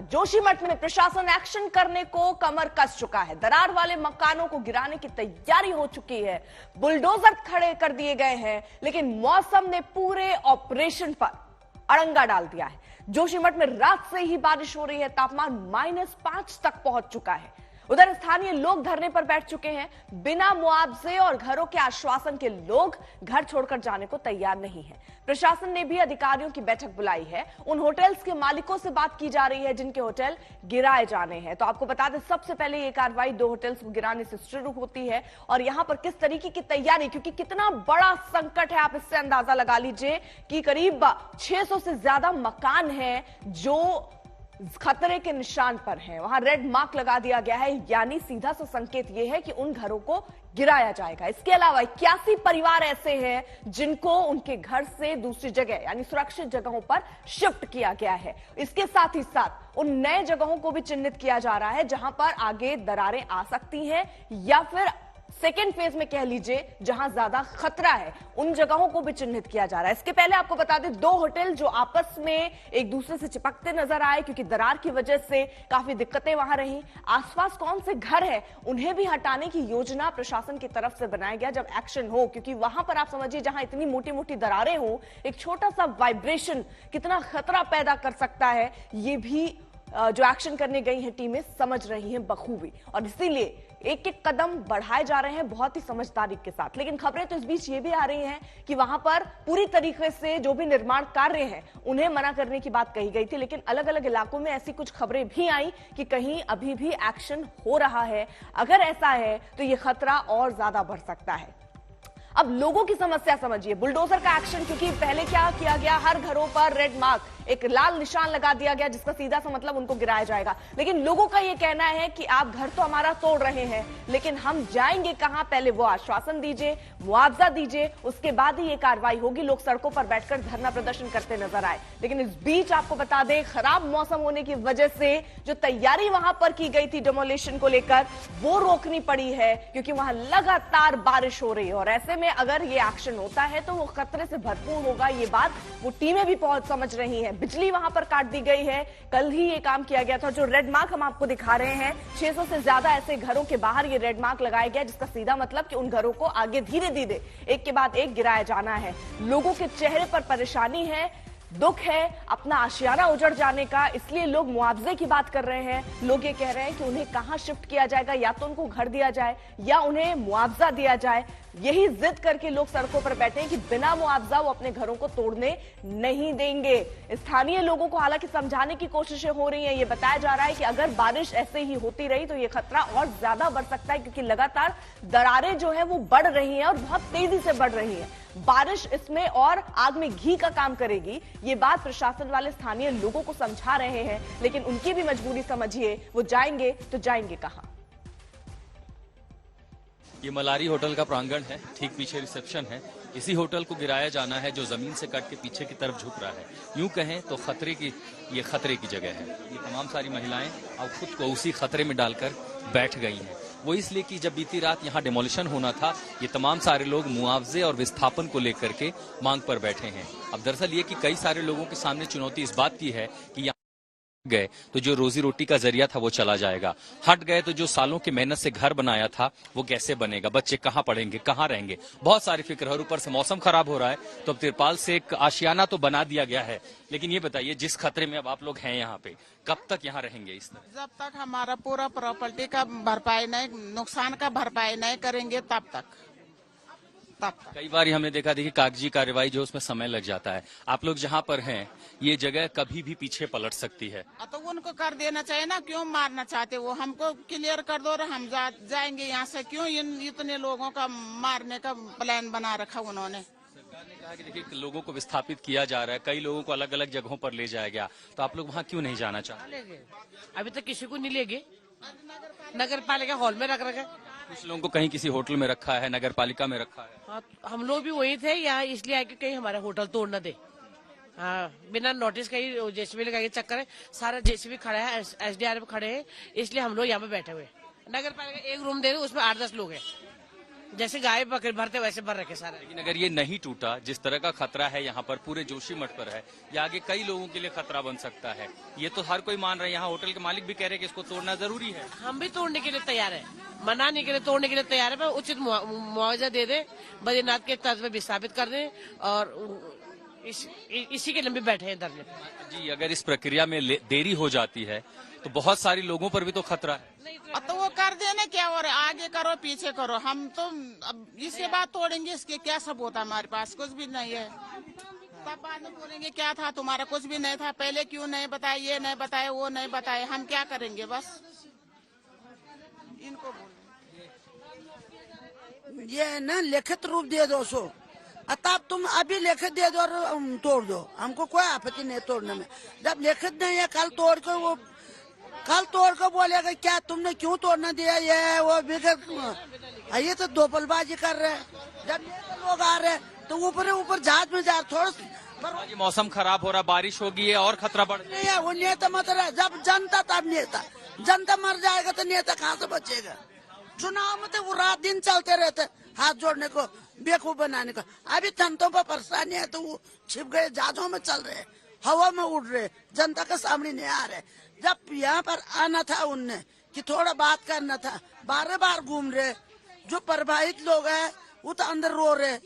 जोशीमठ में प्रशासन एक्शन करने को कमर कस चुका है। दरार वाले मकानों को गिराने की तैयारी हो चुकी है, बुलडोजर खड़े कर दिए गए हैं, लेकिन मौसम ने पूरे ऑपरेशन पर अड़ंगा डाल दिया है। जोशीमठ में रात से ही बारिश हो रही है, तापमान -5 तक पहुंच चुका है। उधर स्थानीय लोग धरने पर बैठ चुके हैं। बिना मुआवजे और घरों के आश्वासन के लोग घर छोड़कर जाने को तैयार नहीं है। प्रशासन ने भी अधिकारियों की बैठक बुलाई है। उन होटल्स के मालिकों से बात की जा रही है जिनके होटल गिराए जाने हैं। तो आपको बता दें, सबसे पहले ये कार्रवाई 2 होटल्स को गिराने से शुरू होती है और यहां पर किस तरीके की तैयारी, क्योंकि कितना बड़ा संकट है, आप इससे अंदाजा लगा लीजिए कि करीब 600 से ज्यादा मकान हैं जो खतरे के निशान पर हैं। वहां रेड मार्क लगा दिया गया है, यानी सीधा सा संकेत यह है कि उन घरों को गिराया जाएगा। इसके अलावा 81 परिवार ऐसे हैं जिनको उनके घर से दूसरी जगह यानी सुरक्षित जगहों पर शिफ्ट किया गया है। इसके साथ ही साथ उन नए जगहों को भी चिन्हित किया जा रहा है जहां पर आगे दरारें आ सकती हैं या फिर सेकेंड फेज में कह लीजिए जहां ज्यादा खतरा है, उन जगहों को भी चिन्हित किया जा रहा है। इसके पहले आपको बता दें, 2 होटल जो आपस में एक दूसरे से चिपकते नजर आए क्योंकि दरार की वजह से काफी दिक्कतें वहां रही। आसपास कौन से घर है उन्हें भी हटाने की योजना प्रशासन की तरफ से बनाया गया जब एक्शन हो, क्योंकि वहां पर आप समझिए जहां इतनी मोटी मोटी दरारें हो, एक छोटा सा वाइब्रेशन कितना खतरा पैदा कर सकता है, ये भी जो एक्शन करने गई हैं टीमें समझ रही हैं बखूबी, और इसीलिए एक एक कदम बढ़ाए जा रहे हैं बहुत ही समझदारी के साथ। लेकिन खबरें तो इस बीच ये भी आ रही हैं कि वहां पर पूरी तरीके से जो भी निर्माण कार्य हैं उन्हें मना करने की बात कही गई थी, लेकिन अलग अलग इलाकों में ऐसी कुछ खबरें भी आई कि कहीं अभी भी एक्शन हो रहा है। अगर ऐसा है तो ये खतरा और ज्यादा बढ़ सकता है। अब लोगों की समस्या समझिए, बुलडोजर का एक्शन, क्योंकि पहले क्या किया गया, हर घरों पर रेड मार्क, एक लाल निशान लगा दिया गया जिसका सीधा सा मतलब उनको गिराया जाएगा। लेकिन लोगों का यह कहना है कि आप घर तो हमारा तोड़ रहे हैं, लेकिन हम जाएंगे कहां, पहले वो आश्वासन दीजिए, मुआवजा दीजिए, उसके बाद ही ये कार्रवाई होगी। लोग सड़कों पर बैठकर धरना प्रदर्शन करते नजर आए। लेकिन इस बीच आपको बता दें, खराब मौसम होने की वजह से जो तैयारी वहां पर की गई थी डिमोलिशन को लेकर, वो रोकनी पड़ी है क्योंकि वहां लगातार बारिश हो रही है। और ऐसे में अगर ये एक्शन होता है तो वो खतरे से भरपूर होगा, ये बात वो टीमें भी बहुत समझ रही हैं। बिजली वहां पर काट दी गई है, कल ही ये काम किया गया था। जो रेड मार्क हम आपको दिखा रहे हैं, 600 से ज्यादा ऐसे घरों के बाहर ये रेड मार्क लगाया गया, जिसका सीधा मतलब कि उन घरों को आगे धीरे धीरे एक के बाद एक गिराया जाना है। लोगों के चेहरे पर परेशानी है, दुख है अपना आशियाना उजड़ जाने का, इसलिए लोग मुआवजे की बात कर रहे हैं। लोग ये कह रहे हैं कि उन्हें कहां शिफ्ट किया जाएगा, या तो उनको घर दिया जाए या उन्हें मुआवजा दिया जाए। यही जिद करके लोग सड़कों पर बैठे हैं कि बिना मुआवजा वो अपने घरों को तोड़ने नहीं देंगे। स्थानीय लोगों को हालांकि समझाने की कोशिशें हो रही हैं। ये बताया जा रहा है कि अगर बारिश ऐसे ही होती रही तो ये खतरा और ज्यादा बढ़ सकता है, क्योंकि लगातार दरारें जो है वो बढ़ रही हैं और बहुत तेजी से बढ़ रही हैं। बारिश इसमें और आग में घी का काम करेगी, ये बात प्रशासन वाले स्थानीय लोगों को समझा रहे हैं। लेकिन उनकी भी मजबूरी समझिए, वो जाएंगे तो जाएंगे कहां। ये मलारी होटल का प्रांगण है, ठीक पीछे रिसेप्शन है। इसी होटल को गिराया जाना है जो जमीन से कट के पीछे की तरफ झुक रहा है। यूं कहें तो खतरे की जगह है। ये तमाम सारी महिलाएं अब खुद को उसी खतरे में डालकर बैठ गई हैं। वो इसलिए कि जब बीती रात यहाँ डिमोलिशन होना था, ये तमाम सारे लोग मुआवजे और विस्थापन को लेकर के मांग पर बैठे हैं। अब दरअसल ये कि कई सारे लोगों के सामने चुनौती इस बात की है कि गए तो जो रोजी रोटी का जरिया था वो चला जाएगा, हट गए तो जो सालों की मेहनत से घर बनाया था वो कैसे बनेगा, बच्चे कहाँ पढ़ेंगे, कहाँ रहेंगे, बहुत सारी फिक्र है। ऊपर से मौसम खराब हो रहा है तो अब तिरपाल से एक आशियाना तो बना दिया गया है। लेकिन ये बताइए, जिस खतरे में अब आप लोग हैं यहाँ पे, कब तक यहाँ रहेंगे इस तरह? जब तक हमारा पूरा प्रॉपर्टी का भरपाई नहीं, नुकसान का भरपाई नहीं करेंगे तब तक। कई बार हमने देखा, देखिए कागजी कार्रवाई जो उसमें समय लग जाता है। आप लोग जहाँ पर हैं ये जगह कभी भी पीछे पलट सकती है। तो उनको कर देना चाहिए ना, क्यों मारना चाहते वो? हमको क्लियर कर दो और हम जाएंगे यहाँ से। क्यों इतने लोगों का मारने का प्लान बना रखा उन्होंने? सरकार ने कहा कि देखिए लोगों को विस्थापित किया जा रहा है, कई लोगों को अलग अलग जगहों पर ले जाया गया, तो आप लोग वहाँ क्यों नहीं जाना चाहते? अभी तक किसी को नहीं ले गए, नगर पालिका हॉल में रख रखे। कुछ लोगों को कहीं किसी होटल में रखा है, नगर पालिका में रखा है। हाँ, हम लोग भी वही थे यहाँ, इसलिए आए कि कहीं हमारा होटल तोड़ न दे। हाँ, बिना नोटिस का ही जेसीबी लगा के चक्कर है, सारा जेसीबी खड़ा है, SDRF खड़े हैं, इसलिए हम लोग यहाँ पे बैठे हुए। नगर पालिका एक रूम दे रहे, उसमें 8-10 लोग हैं, जैसे गाय बकरी भरते वैसे भर रखे सारे। लेकिन अगर ये नहीं टूटा, जिस तरह का खतरा है यहाँ पर पूरे जोशीमठ पर है, ये आगे कई लोगों के लिए खतरा बन सकता है। ये तो हर कोई मान रहा है, यहाँ होटल के मालिक भी कह रहे हैं कि इसको तोड़ना जरूरी है। हम भी तोड़ने के लिए तैयार है, मनाने के लिए, तोड़ने के लिए तैयार है, पर उचित मुआवजा दे दे, बद्रीनाथ के तर्ज पे विस्थापित कर दे और इसी के लंबे बैठे हैं धरने। जी, अगर इस प्रक्रिया में देरी हो जाती है तो बहुत सारे लोगों पर भी तो खतरा है। अब तो वो कर देना क्या, और आगे करो पीछे करो, हम तो अब इसके बाद तोड़ेंगे, इसके क्या सबूत है हमारे पास? कुछ भी नहीं है। तब बाद में बोलेंगे क्या था तुम्हारा, कुछ भी नहीं था, पहले क्यों नहीं बताया, ये नहीं बताया, वो नहीं बताया, हम क्या करेंगे? बस इनको बोल, ये ना लिखित रूप दे दो सो, तब तुम अभी लिखित दे दो और तोड़ दो, हमको कोई आपत्ति नहीं तोड़ने में। जब लिखित नहीं है, कल तोड़ कर बोलेगा क्या तुमने क्यों तोड़ना दिया, ये वो बिगड़, ये तो दोपलबाजी कर रहे हैं। जब ये लोग आ रहे तो ऊपर जहाज में जा थोड़ा मौसम खराब हो रहा, बारिश होगी और खतरा बढ़ नहीं है। वो नेता मत रहा, जब जनता तब नेता, जनता मर जाएगा तो नेता कहाँ से बचेगा? चुनाव में तो वो रात दिन चलते रहते हाथ जोड़ने को, बेवकूफ बनाने को। अभी जनता पर परेशानी है तो वो छिप गए, जहाजों में चल रहे, हवा में उड़ रहे, जनता के सामने नहीं आ रहे। जब यहाँ पर आना था उनने कि थोड़ा बात करना था, बार घूम रहे। जो प्रभावित लोग हैं वो तो अंदर रो रहे।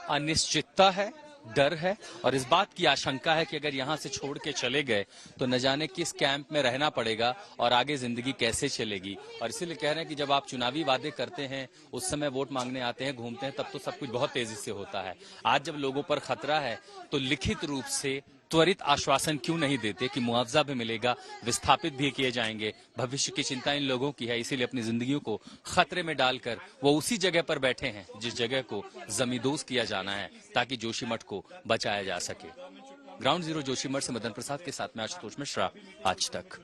अनिश्चितता है, डर है और इस बात की आशंका है कि अगर यहाँ से छोड़ के चले गए तो न जाने किस कैंप में रहना पड़ेगा और आगे जिंदगी कैसे चलेगी। और इसीलिए कह रहे हैं कि जब आप चुनावी वादे करते हैं, उस समय वोट मांगने आते हैं, घूमते हैं, तब तो सब कुछ बहुत तेजी से होता है। आज जब लोगों पर खतरा है तो लिखित रूप से त्वरित आश्वासन क्यों नहीं देते कि मुआवजा भी मिलेगा, विस्थापित भी किए जाएंगे। भविष्य की चिंता इन लोगों की है, इसीलिए अपनी जिंदगियों को खतरे में डालकर वो उसी जगह पर बैठे हैं जिस जगह को जमींदोज किया जाना है ताकि जोशीमठ को बचाया जा सके। ग्राउंड जीरो जोशीमठ से मदन प्रसाद के साथ में आशुतोष मिश्रा, आज तक।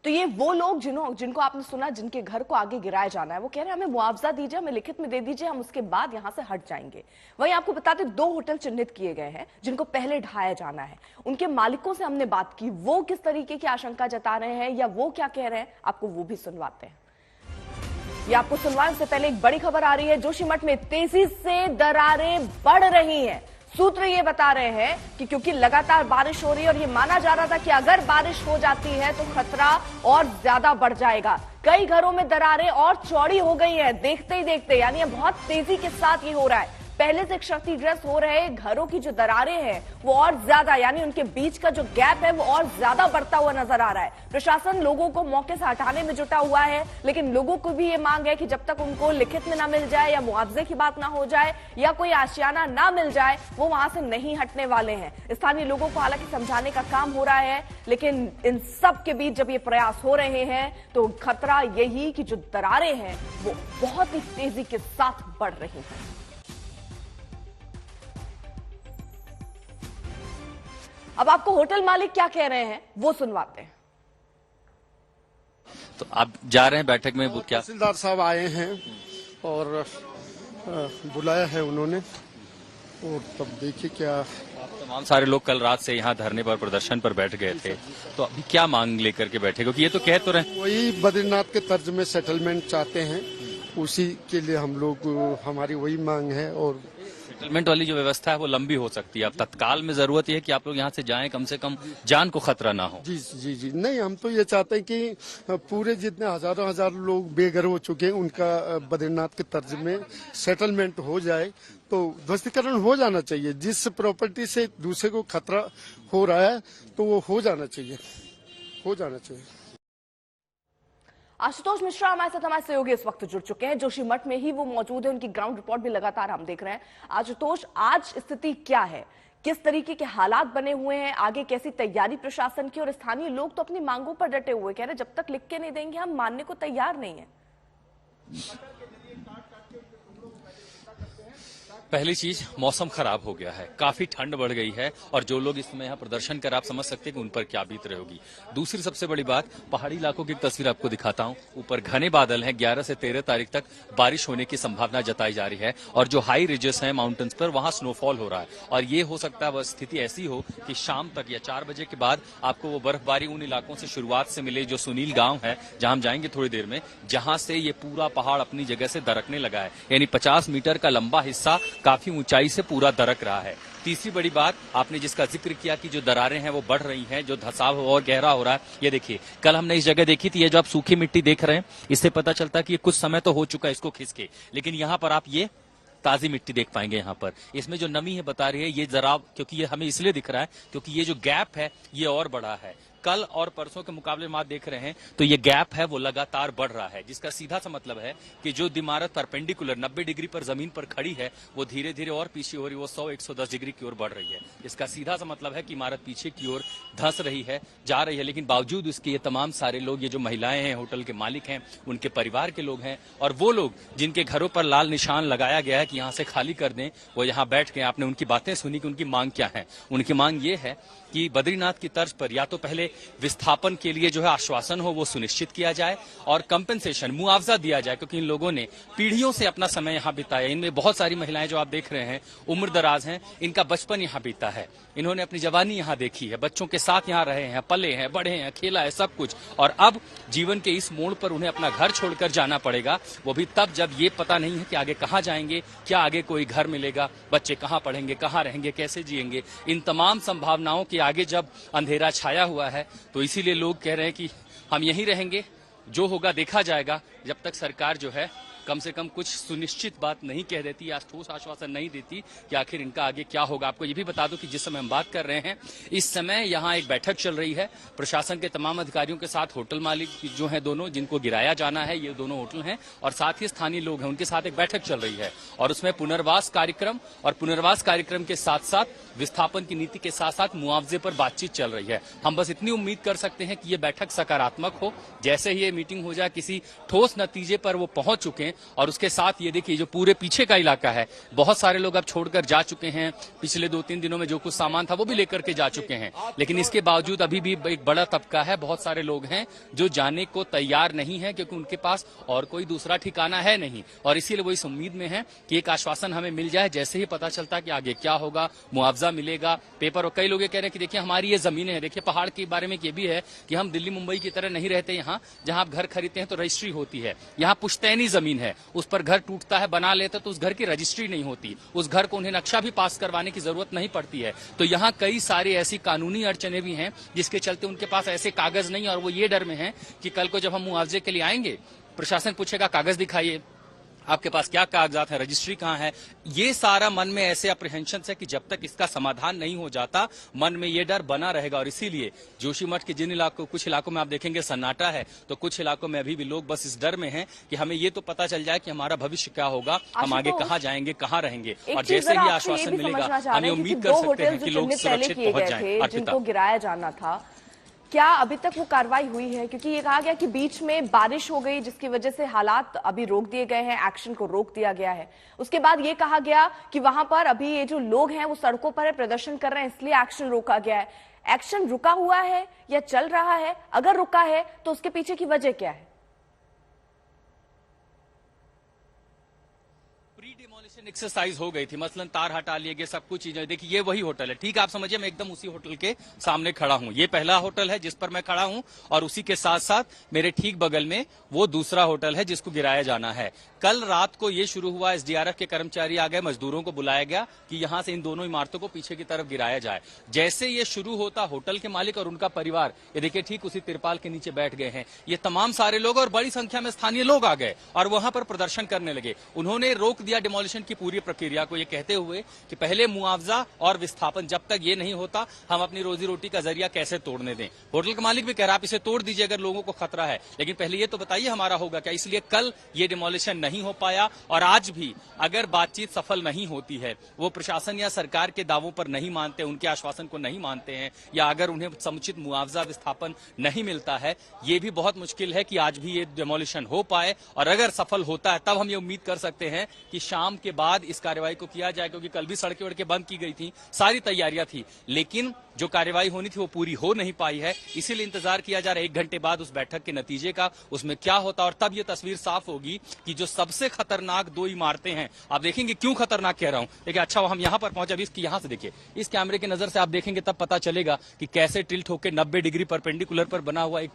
तो ये वो लोग जिनको आपने सुना, जिनके घर को आगे गिराया जाना है, वो कह रहे हैं हमें मुआवजा दीजिए, हमें लिखित में दे दीजिए, हम उसके बाद यहां से हट जाएंगे। वहीं आपको बता दें 2 होटल चिन्हित किए गए हैं जिनको पहले ढाया जाना है। उनके मालिकों से हमने बात की, वो किस तरीके की आशंका जता रहे हैं या वो क्या कह रहे हैं, आपको वो भी सुनवाते हैं। ये आपको सुनवाने से पहले एक बड़ी खबर आ रही है। जोशीमठ में तेजी से दरारें बढ़ रही हैं। सूत्र ये बता रहे हैं कि क्योंकि लगातार बारिश हो रही है और ये माना जा रहा था कि अगर बारिश हो जाती है तो खतरा और ज्यादा बढ़ जाएगा। कई घरों में दरारें और चौड़ी हो गई हैं देखते ही देखते, यानी बहुत तेजी के साथ ये हो रहा है। पहले से क्षतिग्रस्त हो रहे घरों की जो दरारें हैं वो और ज्यादा, यानी उनके बीच का जो गैप है वो और ज्यादा बढ़ता हुआ नजर आ रहा है। प्रशासन लोगों को मौके से हटाने में जुटा हुआ है, लेकिन लोगों को भी ये मांग है कि जब तक उनको लिखित में ना मिल जाए या मुआवजे की बात ना हो जाए या कोई आशियाना ना मिल जाए, वो वहां से नहीं हटने वाले हैं। स्थानीय लोगों को हालांकि समझाने का काम हो रहा है, लेकिन इन सब के बीच जब ये प्रयास हो रहे हैं तो खतरा यही कि जो दरारें हैं वो बहुत ही तेजी के साथ बढ़ रही हैं। अब आपको होटल मालिक क्या कह रहे हैं वो सुनवाते हैं। तो आप जा रहे हैं बैठक में, वो क्या तहसीलदार साहब आए हैं और बुलाया है उन्होंने, और तब देखिए क्या। तमाम सारे लोग कल रात से यहाँ धरने पर, प्रदर्शन पर बैठ गए थे, तो अभी क्या मांग लेकर के बैठे? क्योंकि ये तो कह तो रहे वही बद्रीनाथ के तर्ज में सेटलमेंट चाहते हैं, उसी के लिए हम लोग, हमारी वही मांग है। और सेटलमेंट वाली जो व्यवस्था है वो लंबी हो सकती है। अब तत्काल में जरूरत यह है कि आप लोग यहाँ से जाएं, कम से कम जान को खतरा ना हो। जी जी जी, नहीं, हम तो ये चाहते हैं कि पूरे जितने हजारों हजार लोग बेघर हो चुके हैं उनका बद्रीनाथ के तर्ज में सेटलमेंट हो जाए, तो ध्वस्तीकरण हो जाना चाहिए। जिस प्रॉपर्टी से दूसरे को खतरा हो रहा है तो वो हो जाना चाहिए। आशुतोष मिश्रा हमारे साथ, हमारे सहयोगी इस वक्त जुड़ चुके हैं, जोशीमठ में ही वो मौजूद है, उनकी ग्राउंड रिपोर्ट भी लगातार हम देख रहे हैं। आशुतोष, आज स्थिति क्या है, किस तरीके के हालात बने हुए हैं, आगे कैसी तैयारी प्रशासन की? और स्थानीय लोग तो अपनी मांगों पर डटे हुए, कह रहे जब तक लिख के नहीं देंगे हम मानने को तैयार नहीं है। पहली चीज, मौसम खराब हो गया है, काफी ठंड बढ़ गई है और जो लोग इस समय यहाँ प्रदर्शन कर, आप समझ सकते हैं कि उन पर क्या बीत रही होगी। दूसरी सबसे बड़ी बात, पहाड़ी इलाकों की एक तस्वीर आपको दिखाता हूँ। ऊपर घने बादल हैं, 11 से 13 तारीख तक बारिश होने की संभावना जताई जा रही है और जो हाई रिजेस हैं माउंटेन्स पर, वहां स्नोफॉल हो रहा है और ये हो सकता है वह स्थिति ऐसी हो कि शाम तक या 4 बजे के बाद आपको वो बर्फबारी उन इलाकों से शुरुआत से मिले जो सुनील गांव है, जहां हम जाएंगे थोड़ी देर में, जहां से ये पूरा पहाड़ अपनी जगह से दरकने लगा है। यानी 50 मीटर का लंबा हिस्सा काफी ऊंचाई से पूरा दरक रहा है। तीसरी बड़ी बात, आपने जिसका जिक्र किया कि जो दरारें हैं वो बढ़ रही हैं, जो धंसाव और गहरा हो रहा है। ये देखिए, कल हमने इस जगह देखी थी, ये जो आप सूखी मिट्टी देख रहे हैं, इससे पता चलता है कि ये कुछ समय तो हो चुका है इसको खिसके, लेकिन यहाँ पर आप ये ताजी मिट्टी देख पाएंगे। यहाँ पर इसमें जो नमी है बता रही है ये जरा, क्योंकि ये हमें इसलिए दिख रहा है क्योंकि ये जो गैप है ये और बड़ा है। कल और परसों के मुकाबले में आप देख रहे हैं तो ये गैप है वो लगातार बढ़ रहा है, जिसका सीधा सा मतलब है कि जो इमारत परपेंडिकुलर 90 डिग्री पर जमीन पर खड़ी है वो धीरे धीरे और पीछे हो रही है, वो 100-110 डिग्री की ओर बढ़ रही है। इसका सीधा सा मतलब है कि इमारत पीछे की ओर धंस रही है, जा रही है। लेकिन बावजूद इसके ये तमाम सारे लोग, ये जो महिलाएं हैं, होटल के मालिक हैं, उनके परिवार के लोग हैं और वो लोग जिनके घरों पर लाल निशान लगाया गया है कि यहाँ से खाली कर दें, वो यहाँ बैठ के आपने उनकी बातें सुनी कि उनकी मांग क्या है। उनकी मांग ये है कि बद्रीनाथ की तर्ज पर या तो पहले विस्थापन के लिए जो है आश्वासन हो वो सुनिश्चित किया जाए और कंपेंसेशन, मुआवजा दिया जाए, क्योंकि इन लोगों ने पीढ़ियों से अपना समय यहाँ बिताया। इनमें बहुत सारी महिलाएं जो आप देख रहे हैं उम्र दराज हैं, इनका बचपन यहाँ बीता है, इन्होंने अपनी जवानी यहाँ देखी है, बच्चों के साथ यहाँ रहे हैं, पले हैं, बढ़े हैं, खेला है सब कुछ, और अब जीवन के इस मोड़ पर उन्हें अपना घर छोड़कर जाना पड़ेगा, वो भी तब जब ये पता नहीं है कि आगे कहाँ जाएंगे, क्या आगे कोई घर मिलेगा, बच्चे कहाँ पढ़ेंगे, कहाँ रहेंगे, कैसे जिएंगे। इन तमाम संभावनाओं के आगे जब अंधेरा छाया हुआ है तो इसीलिए लोग कह रहे हैं कि हम यहीं रहेंगे, जो होगा देखा जाएगा, जब तक सरकार जो है कम से कम कुछ सुनिश्चित बात नहीं कह देती या ठोस आश्वासन नहीं देती कि आखिर इनका आगे क्या होगा। आपको ये भी बता दूं कि जिस समय हम बात कर रहे हैं इस समय यहाँ एक बैठक चल रही है प्रशासन के तमाम अधिकारियों के साथ। होटल मालिक जो हैं दोनों, जिनको गिराया जाना है, ये दोनों होटल हैं, और साथ ही स्थानीय लोग हैं, उनके साथ एक बैठक चल रही है और उसमें पुनर्वास कार्यक्रम के साथ साथ विस्थापन की नीति के साथ साथ मुआवजे पर बातचीत चल रही है। हम बस इतनी उम्मीद कर सकते हैं कि ये बैठक सकारात्मक हो, जैसे ही ये मीटिंग हो जाए किसी ठोस नतीजे पर वो पहुंच चुके हैं। और उसके साथ ये देखिए, जो पूरे पीछे का इलाका है, बहुत सारे लोग अब छोड़कर जा चुके हैं, पिछले 2-3 दिनों में जो कुछ सामान था वो भी लेकर के जा चुके हैं, लेकिन इसके बावजूद अभी भी एक बड़ा तबका है, बहुत सारे लोग हैं जो जाने को तैयार नहीं है, क्योंकि उनके पास और कोई दूसरा ठिकाना है नहीं, और इसीलिए वो इस उम्मीद में है कि एक आश्वासन हमें मिल जाए, जैसे ही पता चलता है कि आगे क्या होगा, मुआवजा मिलेगा, पेपर। और कई लोग ये कह रहे हैं कि देखिए हमारी ये जमीनें हैं, देखिए पहाड़ के बारे में ये भी है कि हम दिल्ली मुंबई की तरह नहीं रहते, यहाँ जहां आप घर खरीदते हैं तो रजिस्ट्री होती है, यहाँ पुश्तैनी जमीन है, उस पर घर टूटता है, बना लेते तो उस घर की रजिस्ट्री नहीं होती, उस घर को उन्हें नक्शा भी पास करवाने की जरूरत नहीं पड़ती है। तो यहाँ कई सारी ऐसी कानूनी अड़चने भी हैं जिसके चलते उनके पास ऐसे कागज नहीं, और वो ये डर में है कि कल को जब हम मुआवजे के लिए आएंगे, प्रशासन पूछेगा कागज दिखाइए, आपके पास क्या कागजात है, रजिस्ट्री कहाँ है। ये सारा मन में ऐसे अप्रीहेंशन है कि जब तक इसका समाधान नहीं हो जाता मन में ये डर बना रहेगा। और इसीलिए जोशीमठ के जिन इलाकों, कुछ इलाकों में आप देखेंगे सन्नाटा है, तो कुछ इलाकों में अभी भी लोग बस इस डर में हैं कि हमें ये तो पता चल जाए कि हमारा भविष्य क्या होगा, हम आगे कहाँ जाएंगे, कहाँ रहेंगे। और जैसे ही आश्वासन मिलेगा हम उम्मीद कर सकते हैं कि लोग सुरक्षित पहुंच जाएं। जिनको गिराया जाना था, क्या अभी तक वो कार्रवाई हुई है? क्योंकि ये कहा गया कि बीच में बारिश हो गई जिसकी वजह से हालात अभी रोक दिए गए हैं, एक्शन को रोक दिया गया है। उसके बाद ये कहा गया कि वहां पर अभी ये जो लोग हैं वो सड़कों पर है, प्रदर्शन कर रहे हैं, इसलिए एक्शन रोका गया है। एक्शन रुका हुआ है या चल रहा है? अगर रुका है तो उसके पीछे की वजह क्या है? डिमोलिशन एक्सरसाइज हो गई थी, मसलन तार हटा लिए गए, सब कुछ चीजें। देखिए ये वही होटल है, ठीक है, आप समझिए मैं एकदम उसी होटल के सामने खड़ा हूं। ये पहला होटल है जिस पर मैं खड़ा हूं और उसी के साथ साथ मेरे ठीक बगल में वो दूसरा होटल है जिसको गिराया जाना है। कल रात को ये शुरू हुआ, एसडीआरएफ के कर्मचारी आ गए, मजदूरों को बुलाया गया कि यहां से इन दोनों इमारतों को पीछे की तरफ गिराया जाए। जैसे ये शुरू होता, होटल के मालिक और उनका परिवार, ये देखिए ठीक उसी तिरपाल के नीचे बैठ गए हैं ये तमाम सारे लोग, और बड़ी संख्या में स्थानीय लोग आ गए और वहां पर प्रदर्शन करने लगे। उन्होंने रोक दिया डिमोलिशन की पूरी प्रक्रिया को, ये कहते हुए कि पहले मुआवजा और विस्थापन, जब तक ये नहीं होता हम अपनी रोजी रोटी का जरिया कैसे तोड़ने दें। होटल के मालिक भी कह रहा आप इसे तोड़ दीजिए अगर लोगों को खतरा है, लेकिन पहले ये तो बताइए हमारा होगा क्या। इसलिए कल ये डिमोलिशन नहीं नहीं हो पाया, और आज भी अगर बातचीत सफल नहीं होती है, वो प्रशासन या सरकार के दावों पर नहीं मानते, उनके आश्वासन को नहीं मानते हैं, या अगर उन्हें समुचित मुआवजा विस्थापन नहीं मिलता है, ये भी बहुत मुश्किल है कि आज भी ये डिमोलिशन हो पाए। और अगर सफल होता है तब हम ये उम्मीद कर सकते हैं कि शाम के बाद इस कार्रवाई को किया जाए, क्योंकि कल भी सड़कें वड़कें बंद की गई थी, सारी तैयारियां थी, लेकिन जो कार्रवाई होनी थी वो पूरी हो नहीं पाई है। इसीलिए इंतजार किया जा रहा है 1 घंटे बाद उस बैठक के नतीजे का, उसमें क्या होता, और तब ये तस्वीर साफ होगी कि जो सबसे खतरनाक 2 इमारतें हैं, आप देखेंगे क्यों खतरनाक कह रहा हूं। देखिए, अच्छा हम यहां पर पहुंचे, अभी इसकी यहां से देखिए, इस कैमरे की नजर से आप देखेंगे तब पता चलेगा कि कैसे टिल्ट होकर 90 डिग्री परपेंडिकुलर पर बना हुआ एक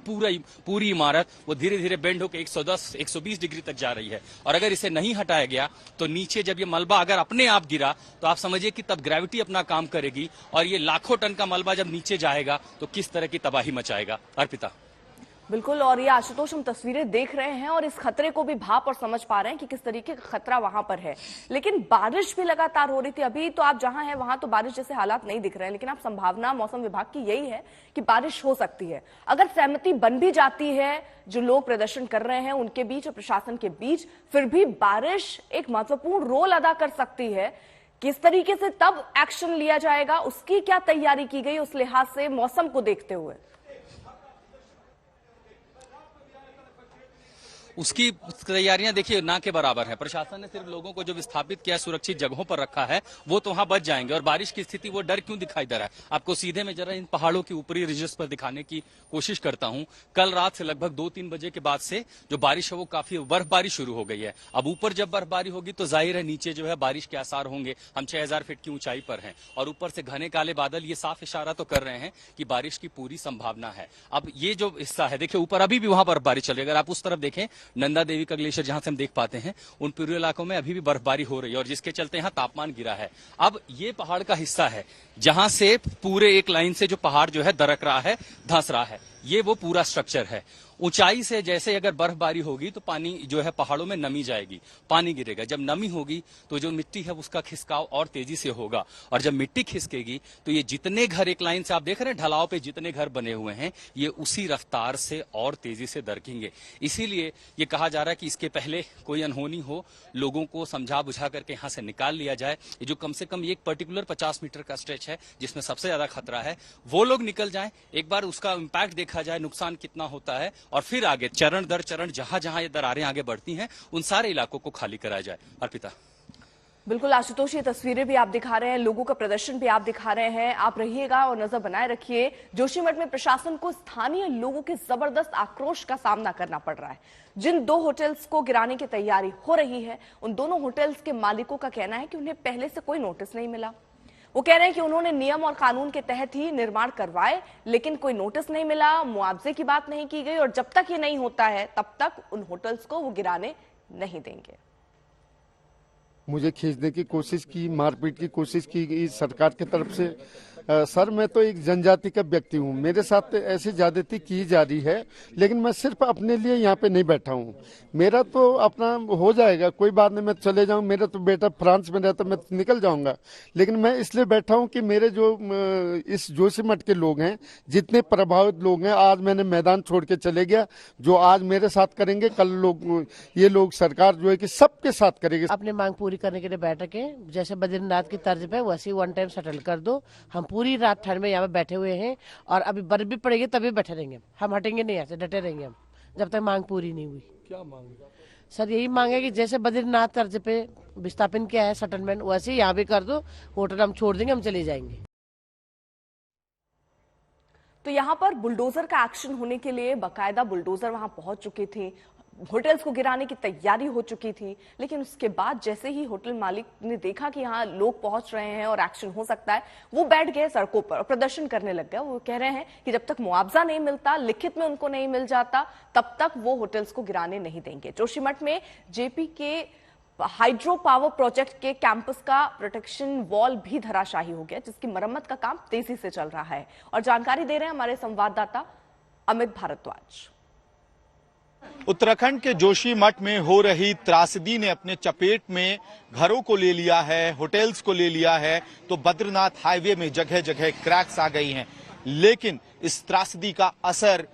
पूरी इमारत वो धीरे धीरे बेंड होकर 110-120 डिग्री तक जा रही है। और अगर इसे नहीं हटाया गया तो नीचे जब ये मलबा अगर अपने आप गिरा तो आप समझिए कि तब ग्रेविटी अपना काम करेगी, और ये लाखों टन का मलबा जब नीचे जाएगा तो किस तरह की तबाही मचाएगा। अर्पिता। बिल्कुल, और ये आशुतोष हम तस्वीरें देख रहे हैं और इस खतरे को भी भाप और समझ पा रहे हैं कि किस तरीके का खतरा वहां पर है। लेकिन बारिश भी लगातार हो रही थी। अभी तो आप जहां हैं वहां तो बारिश जैसे हालात नहीं दिख रहे हैं, लेकिन आप संभावना मौसम विभाग की यही है कि बारिश हो सकती है। अगर सहमति बन भी जाती है जो लोग प्रदर्शन कर रहे हैं उनके बीच और प्रशासन के बीच, फिर भी बारिश एक महत्वपूर्ण रोल अदा कर सकती है। किस तरीके से तब एक्शन लिया जाएगा, उसकी क्या तैयारी की गई उस लिहाज से मौसम को देखते हुए? उसकी तैयारियां देखिए ना के बराबर है। प्रशासन ने सिर्फ लोगों को जो विस्थापित किया, सुरक्षित जगहों पर रखा है, वो तो वहां बच जाएंगे। और बारिश की स्थिति, वो डर क्यों दिखाई दे रहा है आपको? सीधे में जरा इन पहाड़ों की ऊपरी रिजेस पर दिखाने की कोशिश करता हूं। कल रात से लगभग 2-3 बजे के बाद से जो बारिश है वो काफी बर्फबारी शुरू हो गई है। अब ऊपर जब बर्फबारी होगी तो जाहिर है नीचे जो है बारिश के आसार होंगे। हम 6000 फीट की ऊंचाई पर हैं और ऊपर से घने काले बादल ये साफ इशारा तो कर रहे हैं कि बारिश की पूरी संभावना है। अब ये जो हिस्सा है देखिए, ऊपर अभी भी वहां बर्फबारी चल रही है। अगर आप उस तरफ देखें, नंदा देवी का ग्लेशियर जहां से हम देख पाते हैं, उन पूरे इलाकों में अभी भी बर्फबारी हो रही है और जिसके चलते यहां तापमान गिरा है। अब ये पहाड़ का हिस्सा है जहां से पूरे एक लाइन से जो पहाड़ जो है दरक रहा है, धंस रहा है, ये वो पूरा स्ट्रक्चर है। ऊंचाई से जैसे अगर बर्फबारी होगी तो पानी जो है पहाड़ों में नमी जाएगी, पानी गिरेगा। जब नमी होगी तो जो मिट्टी है उसका खिसकाव और तेजी से होगा, और जब मिट्टी खिसकेगी तो ये जितने घर एक लाइन से आप देख रहे हैं ढलाव पे जितने घर बने हुए हैं, ये उसी रफ्तार से और तेजी से दरकेंगे। इसीलिए ये कहा जा रहा है कि इसके पहले कोई अनहोनी हो, लोगों को समझा बुझा करके यहाँ से निकाल लिया जाए। ये जो कम से कम एक पर्टिकुलर 50 मीटर का स्ट्रेच है जिसमें सबसे ज्यादा खतरा है, वो लोग निकल जाएं, एक बार उसका इम्पैक्ट देखा जाए, नुकसान कितना होता है, और फिर आगे चरण दर चरण जहां जहां ये दरारें आगे बढ़ती हैं उन सारे इलाकों को खाली कराया जाए। अर्पिता। बिल्कुल आशुतोष, ये तस्वीरें भी आप दिखा रहे हैं, लोगों का प्रदर्शन भी आप दिखा रहे हैं। आप रहिएगा और नजर बनाए रखिए। जोशीमठ में प्रशासन को स्थानीय लोगों के जबरदस्त आक्रोश का सामना करना पड़ रहा है। जिन 2 होटल्स को गिराने की तैयारी हो रही है, उन दोनों होटल्स के मालिकों का कहना है कि उन्हें पहले से कोई नोटिस नहीं मिला। वो कह रहे हैं कि उन्होंने नियम और कानून के तहत ही निर्माण करवाए, लेकिन कोई नोटिस नहीं मिला, मुआवजे की बात नहीं की गई, और जब तक ये नहीं होता है तब तक उन होटल्स को वो गिराने नहीं देंगे। मुझे खींचने की कोशिश की, मारपीट की कोशिश की गई सरकार की तरफ से। सर, मैं तो एक जनजाति का व्यक्ति हूँ, मेरे साथ ऐसी ज्यादती की जा रही है, लेकिन मैं सिर्फ अपने लिए यहाँ पे नहीं बैठा हूँ। मेरा तो अपना हो जाएगा, कोई बात नहीं, मैं चले जाऊँ। मेरा तो बेटा फ्रांस में रहता, मैं निकल जाऊंगा, लेकिन मैं इसलिए बैठा हूँ कि मेरे जो इस जोशीमठ के लोग हैं, जितने प्रभावित लोग हैं, आज मैंने मैदान छोड़ के चले गया। जो आज मेरे साथ करेंगे, कल लोग ये लोग सरकार जो है कि सबके साथ करेगी। अपनी मांग पूरी करने के लिए बैठक है, जैसे बद्रीनाथ की तर्ज पे वैसे वन टाइम सेटल कर दो। हम पूरी रात ठंड में यहाँ पे बैठे हुए हैं और अभी बर्फ भी पड़ेगी तभी बैठे रहेंगे। हम हटेंगे नहीं, यहाँ से डटे रहेंगे हम जब तक मांग पूरी नहीं हुई। क्या मांग? सर यही मांग है कि जैसे बद्रीनाथ तर्ज पे विस्थापन किया है सेटलमेंट, वैसे यहाँ भी कर दो। होटल हम छोड़ देंगे, हम चले जाएंगे। तो यहाँ पर बुलडोजर का एक्शन होने के लिए बाकायदा बुलडोजर वहां पहुंच चुके थे, होटल्स को गिराने की तैयारी हो चुकी थी। लेकिन उसके बाद जैसे ही होटल मालिक ने देखा कि यहाँ लोग पहुंच रहे हैं और एक्शन हो सकता है, वो बैठ गए सड़कों पर और प्रदर्शन करने लग गए। वो कह रहे हैं कि जब तक मुआवजा नहीं मिलता, लिखित में उनको नहीं मिल जाता, तब तक वो होटल्स को गिराने नहीं देंगे। जोशीमठ में जेपी के हाइड्रो पावर प्रोजेक्ट के कैंपस का प्रोटेक्शन वॉल भी धराशायी हो गया, जिसकी मरम्मत का काम तेजी से चल रहा है। और जानकारी दे रहे हैं हमारे संवाददाता अमित भारद्वाज। उत्तराखंड के जोशीमठ में हो रही त्रासदी ने अपने चपेट में घरों को ले लिया है, होटल्स को ले लिया है। तो बद्रीनाथ हाईवे में जगह जगह क्रैक्स आ गई हैं, लेकिन इस त्रासदी का असर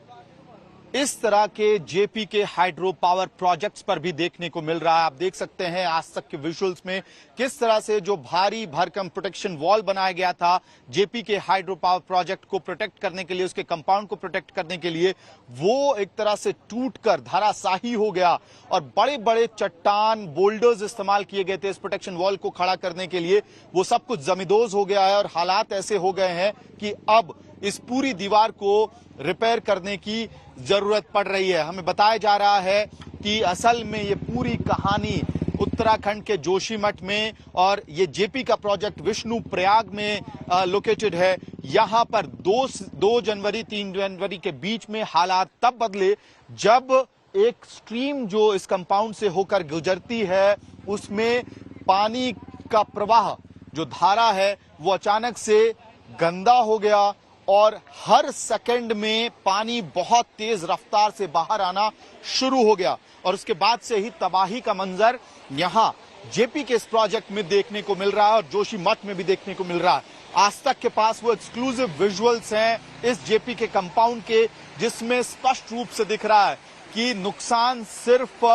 इस तरह के जेपी के हाइड्रो पावर प्रोजेक्ट्स पर भी देखने को मिल रहा है। आप देख सकते हैं आज तक के विजुअल्स में किस तरह से जो भारी भरकम प्रोटेक्शन वॉल बनाया गया था जेपी के हाइड्रो पावर प्रोजेक्ट को प्रोटेक्ट करने के लिए, उसके कंपाउंड को प्रोटेक्ट करने के लिए, वो एक तरह से टूटकर धराशाही हो गया और बड़े बड़े चट्टान बोल्डर्स इस्तेमाल किए गए थे इस प्रोटेक्शन वॉल को खड़ा करने के लिए, वो सब कुछ जमींदोज हो गया है और हालात ऐसे हो गए हैं कि अब इस पूरी दीवार को रिपेयर करने की जरूरत पड़ रही है। हमें बताया जा रहा है कि असल में ये पूरी कहानी उत्तराखंड के जोशीमठ में और ये जेपी का प्रोजेक्ट विष्णु प्रयाग में लोकेटेड है। यहां पर 2 जनवरी 3 जनवरी के बीच में हालात तब बदले जब एक स्ट्रीम जो इस कंपाउंड से होकर गुजरती है उसमें पानी का प्रवाह जो धारा है वो अचानक से गंदा हो गया और हर सेकंड में पानी बहुत तेज रफ्तार से बाहर आना शुरू हो गया और उसके बाद से ही तबाही का मंजर यहां जेपी के इस प्रोजेक्ट में देखने को मिल रहा है और जोशीमठ में भी देखने को मिल रहा है। आज तक के पास वो एक्सक्लूसिव विजुअल्स हैं इस जेपी के कंपाउंड के, जिसमें स्पष्ट रूप से दिख रहा है कि नुकसान सिर्फ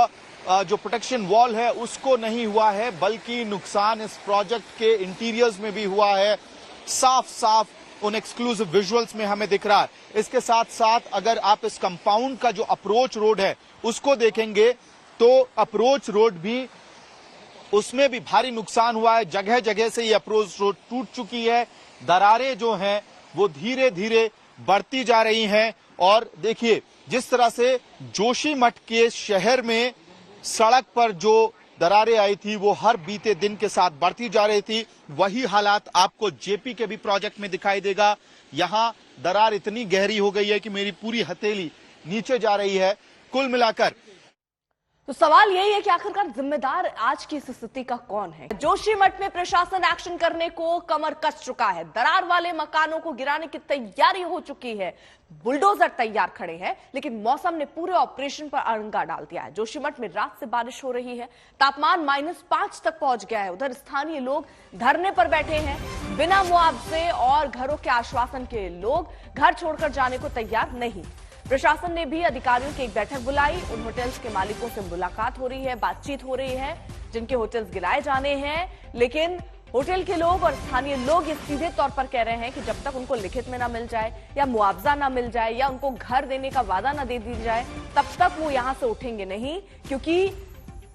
जो प्रोटेक्शन वॉल है उसको नहीं हुआ है बल्कि नुकसान इस प्रोजेक्ट के इंटीरियर्स में भी हुआ है। साफ साफ उन एक्सक्लूसिव विजुअल्स में हमें दिख रहा है। इसके साथ साथ अगर आप इस कंपाउंड का जो अप्रोच रोड है उसको देखेंगे तो अप्रोच रोड भी, उसमें भी भारी नुकसान हुआ है। जगह जगह से ये अप्रोच रोड टूट चुकी है, दरारें जो हैं वो धीरे धीरे बढ़ती जा रही हैं और देखिए जिस तरह से जोशीमठ के शहर में सड़क पर जो दरारें आई थी वो हर बीते दिन के साथ बढ़ती जा रही थी, वही हालात आपको जेपी के भी प्रोजेक्ट में दिखाई देगा। यहां दरार इतनी गहरी हो गई है कि मेरी पूरी हथेली नीचे जा रही है। कुल मिलाकर तो सवाल यही है कि आखिरकार जिम्मेदार आज की इस स्थिति का कौन है। जोशीमठ में प्रशासन एक्शन करने को कमर कस चुका है, दरार वाले मकानों को गिराने की तैयारी हो चुकी है, बुलडोजर तैयार खड़े हैं, लेकिन मौसम ने पूरे ऑपरेशन पर अड़ंगा डाल दिया है। जोशीमठ में रात से बारिश हो रही है, तापमान -5 तक पहुंच गया है। उधर स्थानीय लोग धरने पर बैठे हैं, बिना मुआवजे और घरों के आश्वासन के लोग घर छोड़कर जाने को तैयार नहीं। प्रशासन ने भी अधिकारियों की एक बैठक बुलाई, उन होटल्स के मालिकों से मुलाकात हो रही है, बातचीत हो रही है जिनके होटल्स गिराए जाने हैं, लेकिन होटल के लोग और स्थानीय लोग ये सीधे तौर पर कह रहे हैं कि जब तक उनको लिखित में ना मिल जाए या मुआवजा ना मिल जाए या उनको घर देने का वादा ना दे दी जाए तब तक वो यहां से उठेंगे नहीं, क्योंकि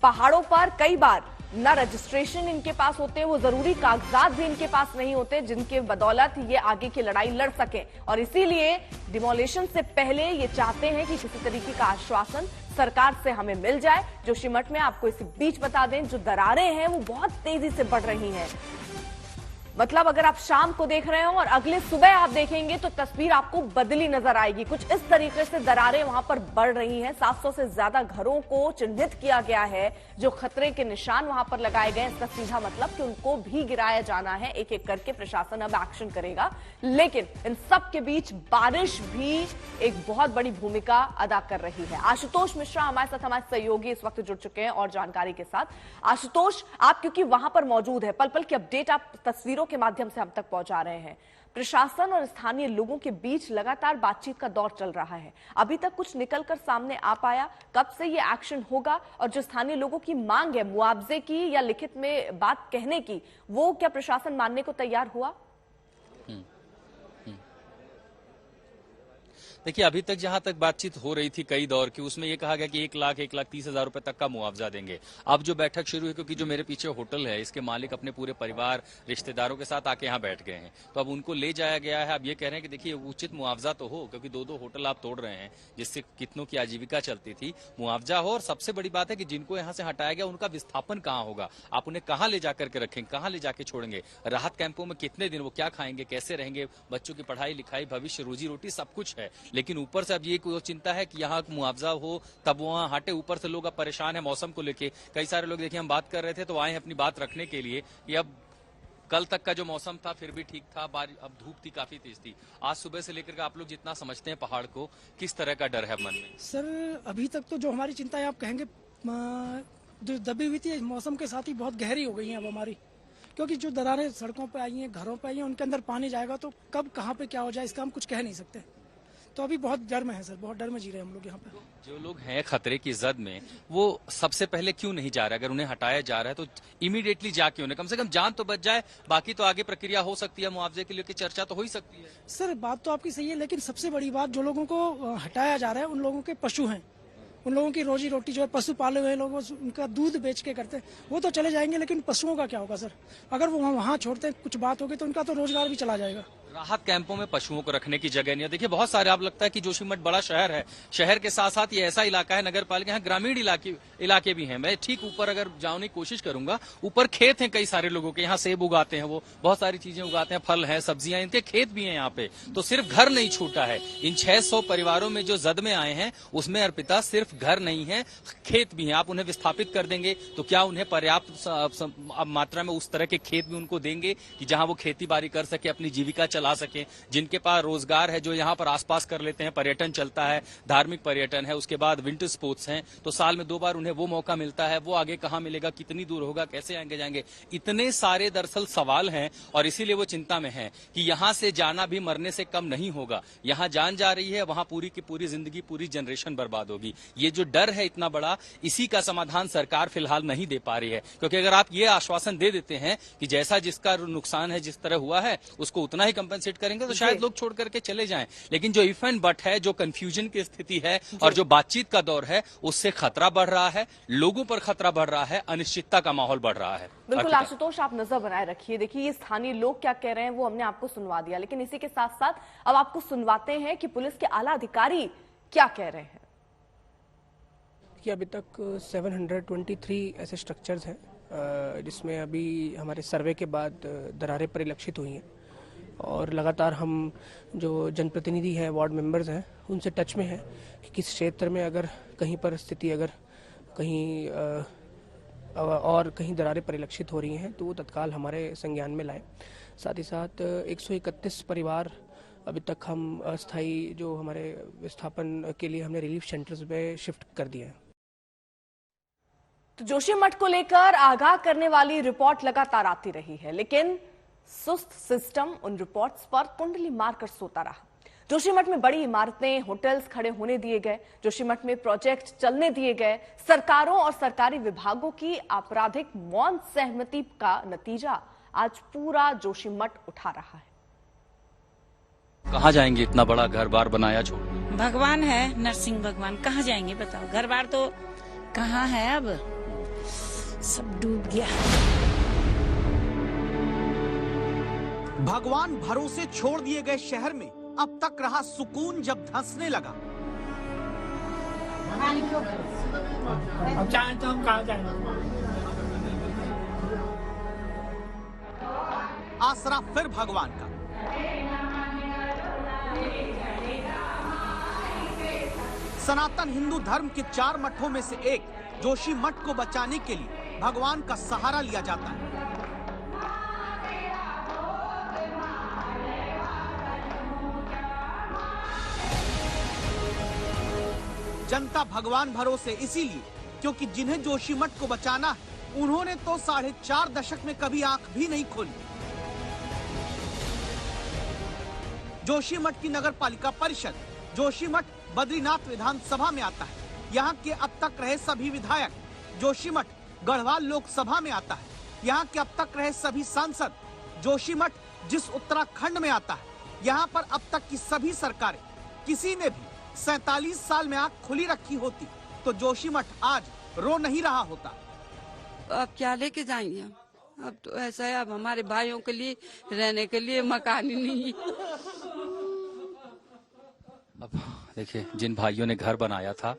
पहाड़ों पर कई बार ना रजिस्ट्रेशन इनके पास होते, वो जरूरी कागजात भी इनके पास नहीं होते जिनके बदौलत ये आगे की लड़ाई लड़ सके, और इसीलिए डिमोलिशन से पहले ये चाहते हैं कि किसी तरीके का आश्वासन सरकार से हमें मिल जाए। जोशीमठ में आपको इस बीच बता दें जो दरारें हैं वो बहुत तेजी से बढ़ रही हैं, मतलब अगर आप शाम को देख रहे हो और अगले सुबह आप देखेंगे तो तस्वीर आपको बदली नजर आएगी। कुछ इस तरीके से दरारें वहां पर बढ़ रही हैं। 700 से ज्यादा घरों को चिन्हित किया गया है जो खतरे के निशान वहां पर लगाए गए। इसका सीधा मतलब कि उनको भी गिराया जाना है, एक एक करके प्रशासन अब एक्शन करेगा। लेकिन इन सब के बीच बारिश भी एक बहुत बड़ी भूमिका अदा कर रही है। आशुतोष मिश्रा हमारे साथ, हमारे सहयोगी इस वक्त जुड़ चुके हैं और जानकारी के साथ। आशुतोष, आप क्योंकि वहां पर मौजूद है, पल पल की अपडेट आप तस्वीरों के माध्यम से हम तक पहुंचा रहे हैं। प्रशासन और स्थानीय लोगों के बीच लगातार बातचीत का दौर चल रहा है, अभी तक कुछ निकलकर सामने आ पाया? कब से ये एक्शन होगा? और जो स्थानीय लोगों की मांग है मुआवजे की या लिखित में बात कहने की, वो क्या प्रशासन मानने को तैयार हुआ? देखिए, अभी तक जहां तक बातचीत हो रही थी कई दौर की, उसमें यह कहा गया कि 1,30,000 रुपए तक का मुआवजा देंगे। अब जो बैठक शुरू है, क्योंकि जो मेरे पीछे होटल है इसके मालिक अपने पूरे परिवार रिश्तेदारों के साथ आके यहाँ बैठ गए हैं, तो अब उनको ले जाया गया है। अब ये कह रहे हैं कि देखिए उचित मुआवजा तो हो, क्योंकि 2-2 होटल आप तोड़ रहे हैं जिससे कितनों की आजीविका चलती थी, मुआवजा हो। और सबसे बड़ी बात है कि जिनको यहाँ से हटाया गया उनका विस्थापन कहाँ होगा, आप उन्हें कहाँ ले जाकर के रखेंगे, कहाँ ले जाके छोड़ेंगे, राहत कैंपों में कितने दिन वो क्या खाएंगे, कैसे रहेंगे, बच्चों की पढ़ाई लिखाई, भविष्य, रोजी रोटी सब कुछ है। लेकिन ऊपर से अब ये कोई चिंता है कि यहाँ मुआवजा हो तब वहां हटे। ऊपर से लोग अब परेशान है मौसम को लेके। कई सारे लोग देखिए हम बात कर रहे थे तो आए हैं अपनी बात रखने के लिए। ये अब कल तक का जो मौसम था फिर भी ठीक था, अब धूप थी, काफी तेज थी। आज सुबह से लेकर के आप लोग जितना समझते हैं पहाड़ को, किस तरह का डर है मन में? सर अभी तक तो जो हमारी चिंता है, आप कहेंगे जो दबी हुई थी मौसम के साथ ही बहुत गहरी हो गई है अब हमारी, क्योंकि जो दरारें सड़कों पे आई हैं, घरों पे आई हैं, उनके अंदर पानी जाएगा तो कब कहाँ पे क्या हो जाए इसका हम कुछ कह नहीं सकते। तो अभी बहुत डर में है सर, बहुत डर में जी रहे हैं हम लोग यहाँ पे। जो लोग हैं खतरे की जद में, वो सबसे पहले क्यों नहीं जा रहे? अगर उन्हें हटाया जा रहा है तो इमीडिएटली जाके उन्हें कम से कम जान तो बच जाए, बाकी तो आगे प्रक्रिया हो सकती है, मुआवजे के लिए की चर्चा तो हो ही सकती है। सर बात तो आपकी सही है, लेकिन सबसे बड़ी बात जो लोगों को हटाया जा रहा है उन लोगों के पशु हैं, उन लोगों की रोजी रोटी जो है पशु पाले हुए लोग उनका दूध बेच के करते हैं, वो तो चले जाएंगे, लेकिन पशुओं का क्या होगा सर? अगर वो वहाँ छोड़ते हैं, कुछ बात होगी तो उनका तो रोजगार भी चला जाएगा। राहत कैंपों में पशुओं को रखने की जगह नहीं है। देखिए बहुत सारे, आप लगता है कि जोशीमठ बड़ा शहर है, शहर के साथ साथ ये ऐसा इलाका है, नगर पालिका, यहाँ ग्रामीण इलाके भी हैं। मैं ठीक ऊपर अगर जाने की कोशिश करूंगा, ऊपर खेत हैं कई सारे लोगों के, यहाँ सेब उगाते हैं, वो बहुत सारी चीजें उगाते हैं, फल हैं, सब्जियां, इनके खेत भी हैं यहाँ पे। तो सिर्फ घर नहीं छूटा है इन 600 परिवारों में जो जद में आए हैं, उसमें अर्पिता सिर्फ घर नहीं है, खेत भी हैं। आप उन्हें विस्थापित कर देंगे तो क्या उन्हें पर्याप्त मात्रा में उस तरह के खेत भी उनको देंगे कि जहां वो खेती बाड़ी कर सके, अपनी जीविका चला सके? जिनके पास रोजगार है, जो यहाँ पर आसपास कर लेते हैं, पर्यटन चलता है, धार्मिक पर्यटन है, उसके बाद विंटर स्पोर्ट्स हैं, तो साल में 2 बार उन्हें वो मौका मिलता है। वो आगे कहाँ मिलेगा, कितनी दूर होगा, कैसे आएंगे जाएंगे? इतने सारे दरअसल सवाल हैं और इसीलिए वो चिंता में है कि यहाँ से जाना भी मरने से कम नहीं होगा। यहाँ जान जा रही है, वहाँ पूरी की पूरी जिंदगी, पूरी जनरेशन बर्बाद होगी। ये जो डर है इतना बड़ा, इसी का समाधान सरकार फिलहाल नहीं दे पा रही है। क्योंकि अगर आप ये आश्वासन दे देते हैं कि जैसा जिसका नुकसान है, जिस तरह हुआ है, उसको उतना ही कंपेंसेट करेंगे, तो शायद लोग छोड़ करके चले जाएं। लेकिन जो इफ एंड बट है, जो कंफ्यूजन की स्थिति है और जो बातचीत का दौर है, उससे खतरा बढ़ रहा है, लोगों पर खतरा बढ़ रहा है, अनिश्चितता का माहौल बढ़ रहा है। बिल्कुल आशुतोष, आप नजर बनाए रखिए। देखिए ये स्थानीय लोग क्या कह रहे हैं वो हमने आपको सुनवा दिया, लेकिन इसी के साथ साथ अब आपको सुनवाते हैं कि पुलिस के आला अधिकारी क्या कह रहे हैं। कि अभी तक 723 ऐसे स्ट्रक्चर्स हैं जिसमें अभी हमारे सर्वे के बाद दरारें परिलक्षित हुई हैं, और लगातार हम जो जनप्रतिनिधि हैं, वार्ड मेंबर्स हैं, उनसे टच में हैं कि किस क्षेत्र में अगर कहीं पर स्थिति अगर कहीं और कहीं दरारें परिलक्षित हो रही हैं तो वो तत्काल हमारे संज्ञान में लाएं। साथ ही साथ 131 परिवार अभी तक हम अस्थायी जो हमारे विस्थापन के लिए हमने रिलीफ सेंटर्स में शिफ्ट कर दिए हैं। तो जोशीमठ को लेकर आगाह करने वाली रिपोर्ट लगातार आती रही है, लेकिन सुस्त सिस्टम उन रिपोर्ट्स पर कुंडली मारकर सोता रहा। जोशीमठ में बड़ी इमारतें, होटल्स खड़े होने दिए गए, जोशीमठ में प्रोजेक्ट चलने दिए गए। सरकारों और सरकारी विभागों की आपराधिक मौन सहमति का नतीजा आज पूरा जोशीमठ उठा रहा है। कहाँ जाएंगे? इतना बड़ा घर बार बनाया छोड़। भगवान है, नरसिंह भगवान, कहाँ जाएंगे बताओ? घर बार तो कहाँ है, अब सब डूब गया। भगवान भरोसे छोड़ दिए गए शहर में अब तक रहा सुकून जब धंसने लगा। अब चाहे तो हम कहाँ जाएंगे? आसरा फिर भगवान का। सनातन हिंदू धर्म के 4 मठों में से एक जोशी मठ को बचाने के लिए भगवान का सहारा लिया जाता है। जनता भगवान भरोसे इसीलिए क्योंकि जिन्हें जोशीमठ को बचाना है, उन्होंने तो 4.5 दशक में कभी आंख भी नहीं खोली। जोशीमठ की नगर पालिका परिषद जोशीमठ बद्रीनाथ विधानसभा में आता है। यहाँ के अब तक रहे सभी विधायक जोशीमठ गढ़वाल लोकसभा में आता है। यहाँ के अब तक रहे सभी सांसद जोशीमठ जिस उत्तराखंड में आता है। यहाँ पर अब तक की सभी सरकारें, किसी ने भी 47 साल में आंख खुली रखी होती तो जोशीमठ आज रो नहीं रहा होता। अब क्या लेके जाएंगे हम? अब तो ऐसा है, अब हमारे भाइयों के लिए रहने के लिए मकान ही नहीं है। अब देखिए, जिन भाइयों ने घर बनाया था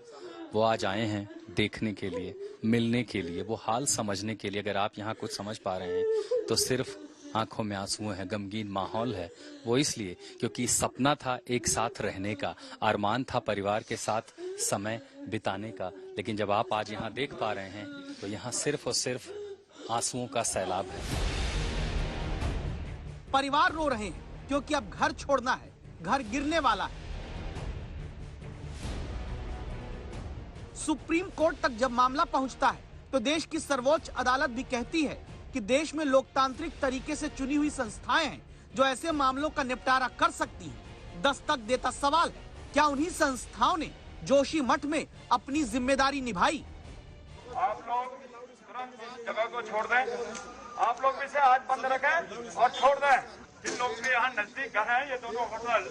वो आज आए हैं देखने के लिए, मिलने के लिए, वो हाल समझने के लिए। अगर आप यहाँ कुछ समझ पा रहे हैं तो सिर्फ आंखों में आंसू है, गमगीन माहौल है। वो इसलिए क्योंकि सपना था एक साथ रहने का, अरमान था परिवार के साथ समय बिताने का। लेकिन जब आप आज यहाँ देख पा रहे हैं तो यहाँ सिर्फ और सिर्फ आंसुओं का सैलाब है। परिवार रो रहे हैं क्योंकि अब घर छोड़ना है, घर गिरने वाला है। सुप्रीम कोर्ट तक जब मामला पहुंचता है तो देश की सर्वोच्च अदालत भी कहती है कि देश में लोकतांत्रिक तरीके से चुनी हुई संस्थाएं हैं जो ऐसे मामलों का निपटारा कर सकती हैं। दस्तक देता सवाल है, क्या उन्हीं संस्थाओं ने जोशीमठ में अपनी जिम्मेदारी निभाई? आप लोग तुरंत इस जगह को छोड़ दें। आप लोग भी से हाथ बंद रखें और छोड़ दें। जिन लोग भी यहाँ नजदीक घर हैं, ये दोनों होटल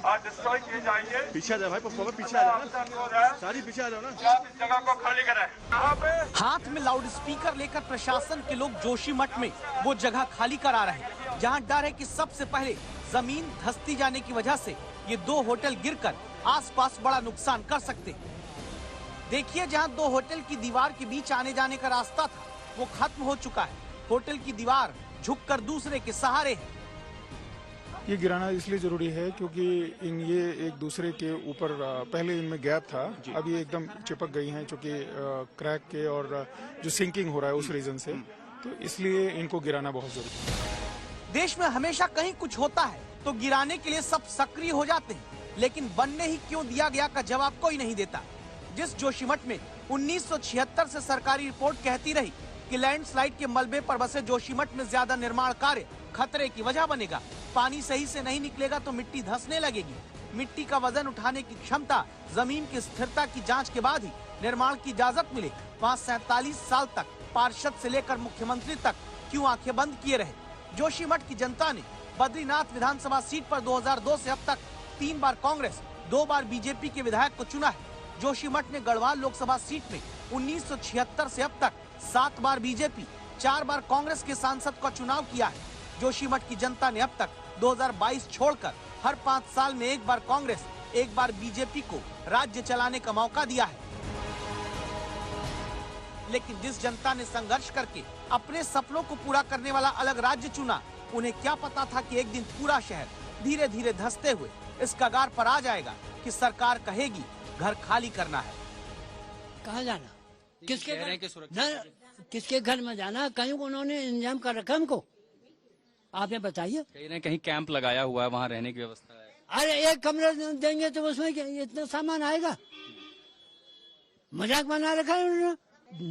आज डिस्ट्रॉय किए जाएंगे। पीछे आ जाओ भाई, पीछे आ जाओ ना, सारी पीछे आ जाओ ना। आप इस जगह को खाली करें। यहाँ पे हाथ में लाउड स्पीकर लेकर प्रशासन के लोग जोशीमठ में वो जगह खाली करा रहे हैं, जहां डर है कि सबसे पहले जमीन धंसती जाने की वजह से ये 2 होटल गिरकर आसपास बड़ा नुकसान कर सकते हैं। देखिए, जहां 2 होटल की दीवार के बीच आने जाने का रास्ता था, वो खत्म हो चुका है। होटल की दीवार झुककर दूसरे के सहारे है। ये गिराना इसलिए जरूरी है क्योंकि ये एक दूसरे के ऊपर पहले इनमें गैप था, अब ये एकदम चिपक गई हैं क्योंकि क्रैक के और जो सिंकिंग हो रहा है उस रीजन से, तो इसलिए इनको गिराना बहुत जरूरी है। देश में हमेशा कहीं कुछ होता है तो गिराने के लिए सब सक्रिय हो जाते हैं, लेकिन बनने ही क्यों दिया गया का जवाब कोई नहीं देता। जिस जोशीमठ में 1976 से सरकारी रिपोर्ट कहती रही कि लैंडस्लाइड के मलबे पर बसे जोशीमठ में ज्यादा निर्माण कार्य खतरे की वजह बनेगा, पानी सही से नहीं निकलेगा तो मिट्टी धंसने लगेगी, मिट्टी का वजन उठाने की क्षमता, जमीन की स्थिरता की जांच के बाद ही निर्माण की इजाजत मिले, वहाँ 47 साल तक पार्षद से लेकर मुख्यमंत्री तक क्यों आंखें बंद किए रहे? जोशीमठ की जनता ने बद्रीनाथ विधानसभा सीट पर 2002 से अब तक 3 बार कांग्रेस, 2 बार बीजेपी के विधायक को चुना है। जोशीमठ ने गढ़वाल लोकसभा सीट में 1976 से अब तक 7 बार बीजेपी, 4 बार कांग्रेस के सांसद का चुनाव किया है। जोशीमठ की जनता ने अब तक 2022 छोड़कर हर 5 साल में 1 बार कांग्रेस, 1 बार बीजेपी को राज्य चलाने का मौका दिया है। लेकिन जिस जनता ने संघर्ष करके अपने सपनों को पूरा करने वाला अलग राज्य चुना, उन्हें क्या पता था कि एक दिन पूरा शहर धीरे धीरे धंसते हुए इस कगार पर आ जाएगा कि सरकार कहेगी घर खाली करना है। कहाँ जाना, किसके घर में जाना, कहीं उन्होंने इंतजाम कर रखा हमको, आप ये बताइए। कहीं ना कहीं कैंप लगाया हुआ है, वहाँ रहने की व्यवस्था है। अरे एक कमरा देंगे तो उसमें इतना सामान आएगा, मजाक बना रखा है उन्होंने।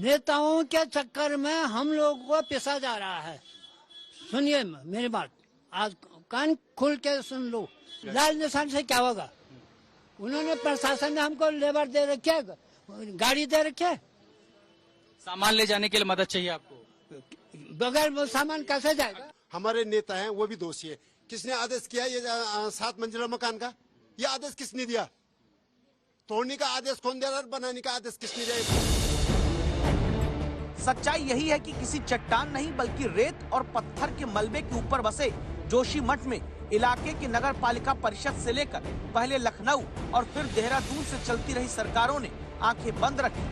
नेताओं के चक्कर में हम लोगों को पिसा जा रहा है। सुनिए मेरी बात, आज कान खुल के सुन लो। लाल निशान से क्या होगा? उन्होंने प्रशासन ने हमको लेबर दे रखे, गाड़ी दे रखे, सामान ले जाने के लिए मदद चाहिए आपको, बगैर वो सामान कैसे जाएगा? हमारे नेता हैं वो भी दोषी है। किसने आदेश किया ये 7 मंजिला मकान का? ये आदेश किसने दिया? तोड़ने का आदेश कौन दे रहा है, बनाने का आदेश किसने दिया? सच्चाई यही है कि किसी चट्टान नहीं बल्कि रेत और पत्थर के मलबे के ऊपर बसे जोशीमठ में इलाके की नगर पालिका परिषद से लेकर पहले लखनऊ और फिर देहरादून से चलती रही सरकारों ने आंखें बंद रखी।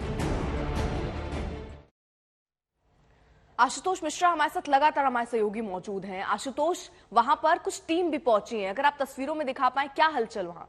आशुतोष मिश्रा हमारे साथ लगातार हमारे सहयोगी मौजूद हैं। आशुतोष, वहां पर कुछ टीम भी पहुंची है, अगर आप तस्वीरों में दिखा पाए क्या हलचल वहां?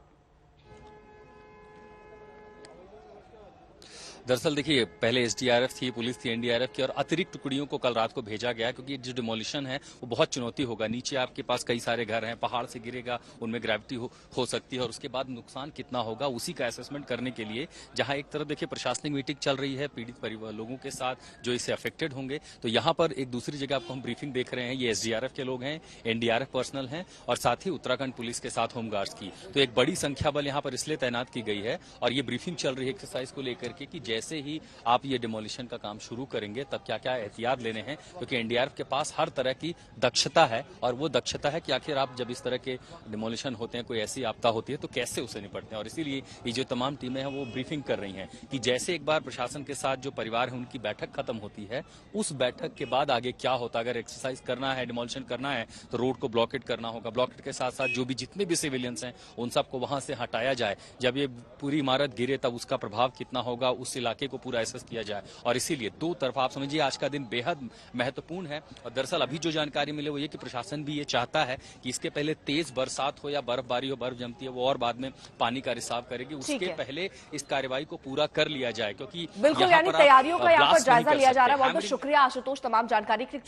दरअसल देखिए, पहले एसडीआरएफ थी, पुलिस थी, एनडीआरएफ की और अतिरिक्त टुकड़ियों को कल रात को भेजा गया क्योंकि जो डिमोलिशन है वो बहुत चुनौती होगा। नीचे आपके पास कई सारे घर हैं, पहाड़ से गिरेगा, उनमें ग्रेविटी हो सकती है और उसके बाद नुकसान कितना होगा उसी का असेसमेंट करने के लिए जहां एक तरफ देखिए प्रशासनिक मीटिंग चल रही है पीड़ित परिवार लोगों के साथ जो इससे अफेक्टेड होंगे, तो यहाँ पर एक दूसरी जगह आपको हम ब्रीफिंग देख रहे हैं। ये एसडीआरएफ के लोग हैं, एनडीआरएफ पर्सनल हैं और साथ ही उत्तराखंड पुलिस के साथ होमगार्ड्स की, तो एक बड़ी संख्या बल यहाँ पर इसलिए तैनात की गई है और ये ब्रीफिंग चल रही है एक्सरसाइज को लेकर के कि जैसे ही आप ये डिमोलिशन का काम शुरू करेंगे तब क्या क्या एहतियात लेने हैं, क्योंकि एनडीआरएफ के पास हर तरह की दक्षता है और वो दक्षता है कि आखिर आप जब इस तरह के डिमोलिशन होते हैं, कोई ऐसी आपदा होती है तो कैसे उसे निपटते हैं। और इसीलिए ये जो तमाम टीमें हैं वो ब्रीफिंग कर रही हैं कि जैसे एक बार प्रशासन के साथ जो परिवार है उनकी बैठक खत्म होती है, उस बैठक के बाद आगे क्या होता है। अगर एक्सरसाइज करना है, डिमोलिशन करना है तो रोड को ब्लॉकेट करना होगा, ब्लॉकेट के साथ साथ जो भी जितने भी सिविलियंस हैं उन सबको वहां से हटाया जाए। जब ये पूरी इमारत गिरे तब उसका प्रभाव कितना होगा उस इलाके को पूरा एसेस किया जाए। और इसीलिए दो तरफ आप समझिए आज का दिन बेहद महत्वपूर्ण है। और दरअसल अभी जो जानकारी मिले वो ये कि प्रशासन भी ये चाहता है कि इसके पहले तेज बरसात हो या बर्फबारी हो, बर्फ जमती है वो और बाद में पानी का रिसाव करेगी, उसके पहले इस कार्रवाई को पूरा कर लिया जाए, क्योंकि बिल्कुल यानी तैयारियों का यहाँ पर जायजा लिया जा रहा है। बहुत बहुत शुक्रिया आशुतोष तमाम जानकारी के लिए।